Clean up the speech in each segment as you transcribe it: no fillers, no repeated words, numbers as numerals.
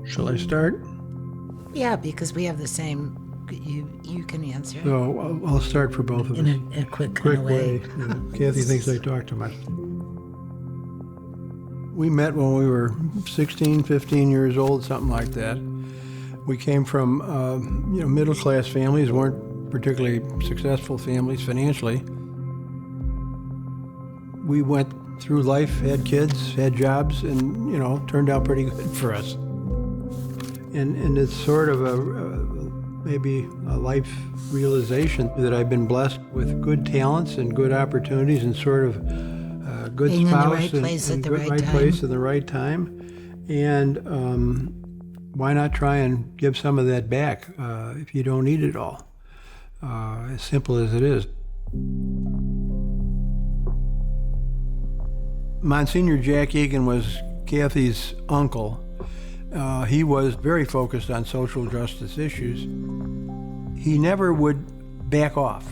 Shall I start? Yeah, because we have the same. You can answer. So I'll start for both of us. In a quick kind of way. Kathy thinks I talk too much. We met when we were 16, 15 years old, something like that. We came from middle-class families, weren't particularly successful families financially. We went through life, had kids, had jobs, and turned out pretty good for us. And it's sort of maybe a life realization that I've been blessed with good talents and good opportunities and sort of a good being spouse in the right place at the right time. place at the right time. And why not try and give some of that back if you don't need it all? As simple as it is. Monsignor Jack Egan was Kathy's uncle. He was very focused on social justice issues. He never would back off.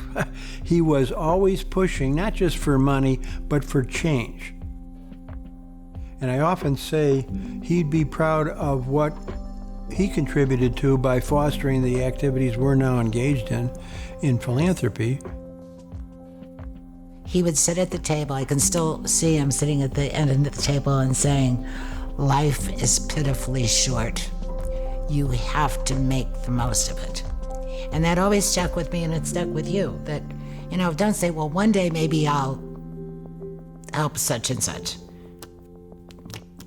He was always pushing, not just for money, but for change. And I often say he'd be proud of what he contributed to by fostering the activities we're now engaged in philanthropy. He would sit at the table. I can still see him sitting at the end of the table and saying, "Life is pitifully short. You have to make the most of it." And that always stuck with me, and it stuck with you. That, don't say, well, one day maybe I'll help such and such.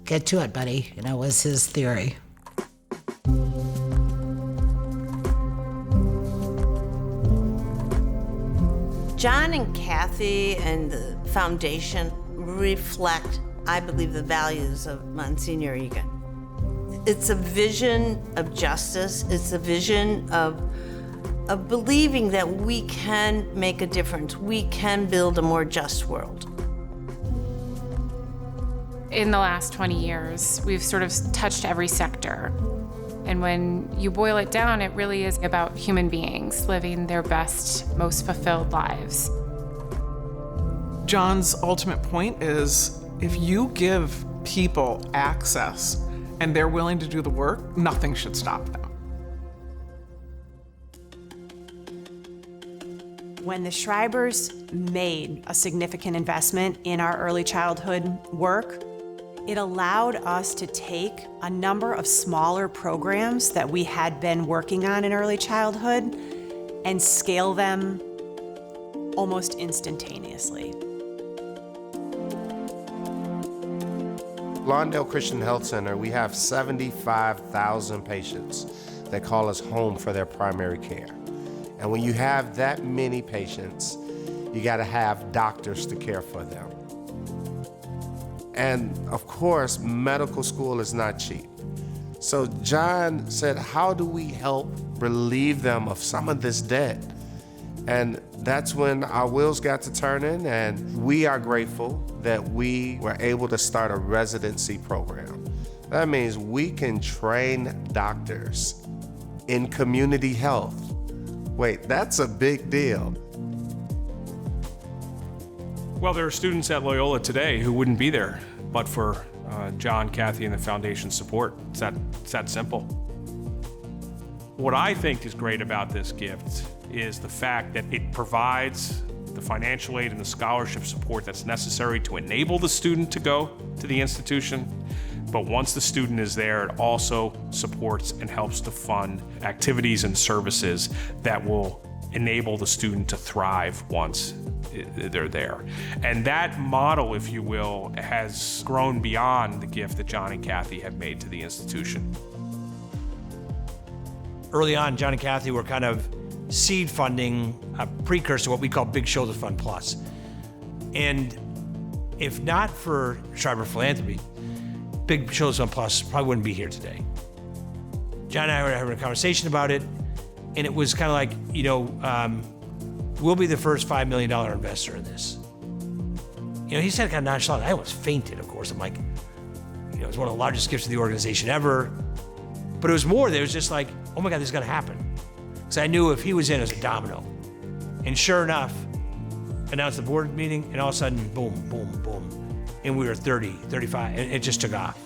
Get to it, buddy, was his theory. John and Kathy and the foundation reflect, I believe, the values of Monsignor Egan. It's a vision of justice. It's a vision of believing that we can make a difference. We can build a more just world. In the last 20 years, we've sort of touched every sector. And when you boil it down, it really is about human beings living their best, most fulfilled lives. John's ultimate point is, if you give people access and they're willing to do the work, nothing should stop them. When the Schreibers made a significant investment in our early childhood work, it allowed us to take a number of smaller programs that we had been working on in early childhood and scale them almost instantaneously. Lawndale Christian Health Center, we have 75,000 patients that call us home for their primary care. And when you have that many patients, you gotta have doctors to care for them. And of course, medical school is not cheap. So John said, how do we help relieve them of some of this debt? And that's when our wheels got to turning, and we are grateful that we were able to start a residency program. That means we can train doctors in community health. Wait, that's a big deal. Well, there are students at Loyola today who wouldn't be there but for John, Kathy, and the foundation's support. It's that simple. What I think is great about this gift is the fact that it provides the financial aid and the scholarship support that's necessary to enable the student to go to the institution. But once the student is there, it also supports and helps to fund activities and services that will enable the student to thrive once they're there. And that model, if you will, has grown beyond the gift that John and Kathy have made to the institution. Early on, John and Kathy were kind of seed funding a precursor to what we call Big Shoulder Fund Plus. And if not for Schreiber Philanthropy, Big Shoulder Fund Plus probably wouldn't be here today. John and I were having a conversation about it, and it was kind of like, we'll be the first $5 million investor in this. He said it kind of nonchalant. I almost fainted, of course. I'm like, it was one of the largest gifts to the organization ever. But it was more, there was just like, oh my God, this is gonna happen. Because I knew if he was in, it was a domino. And sure enough, announced the board meeting, and all of a sudden, boom, boom, boom. And we were 30, 35, and it just took off.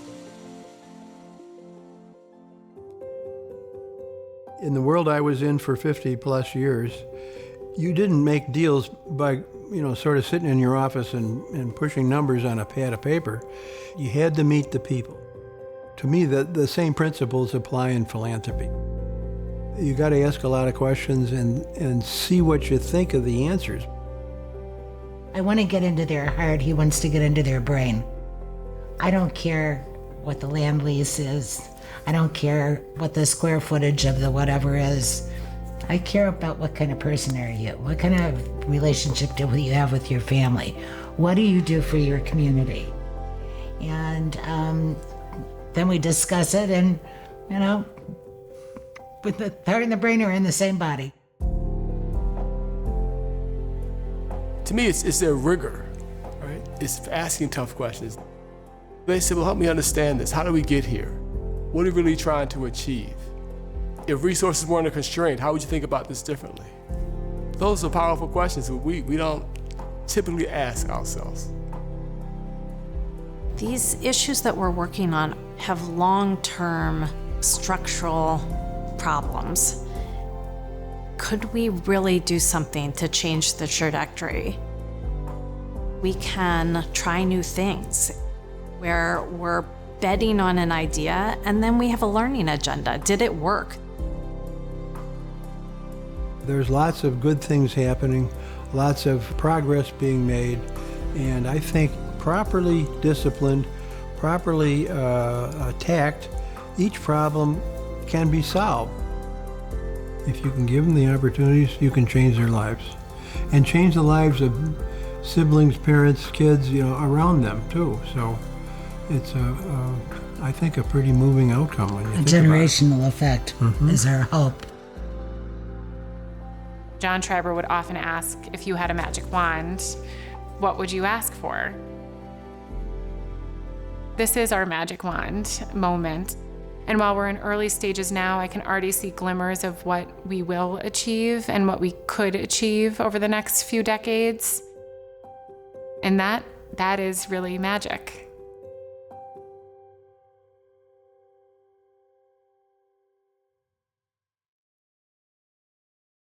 In the world I was in for 50 plus years, you didn't make deals by, sort of sitting in your office and pushing numbers on a pad of paper. You had to meet the people. To me, the same principles apply in philanthropy. You got to ask a lot of questions and see what you think of the answers. I want to get into their heart. He wants to get into their brain. I don't care what the land lease is. I don't care what the square footage of the whatever is. I care about what kind of person are you? What kind of relationship do you have with your family? What do you do for your community? And then we discuss it, and with the heart and the brain are in the same body. To me, it's their rigor, right? It's asking tough questions. They said, well, help me understand this. How do we get here? What are we really trying to achieve? If resources weren't a constraint, how would you think about this differently? Those are powerful questions that we don't typically ask ourselves. These issues that we're working on have long-term structural problems. Could we really do something to change the trajectory? We can try new things where we're betting on an idea and then we have a learning agenda. Did it work? There's lots of good things happening, lots of progress being made, and I think properly disciplined, properly attacked, each problem can be solved. If you can give them the opportunities, you can change their lives. And change the lives of siblings, parents, kids, around them too. So it's I think a pretty moving outcome when you think generational effect is our hope. John Schreiber would often ask, if you had a magic wand, what would you ask for? This is our magic wand moment. And while we're in early stages now, I can already see glimmers of what we will achieve and what we could achieve over the next few decades. And that is really magic.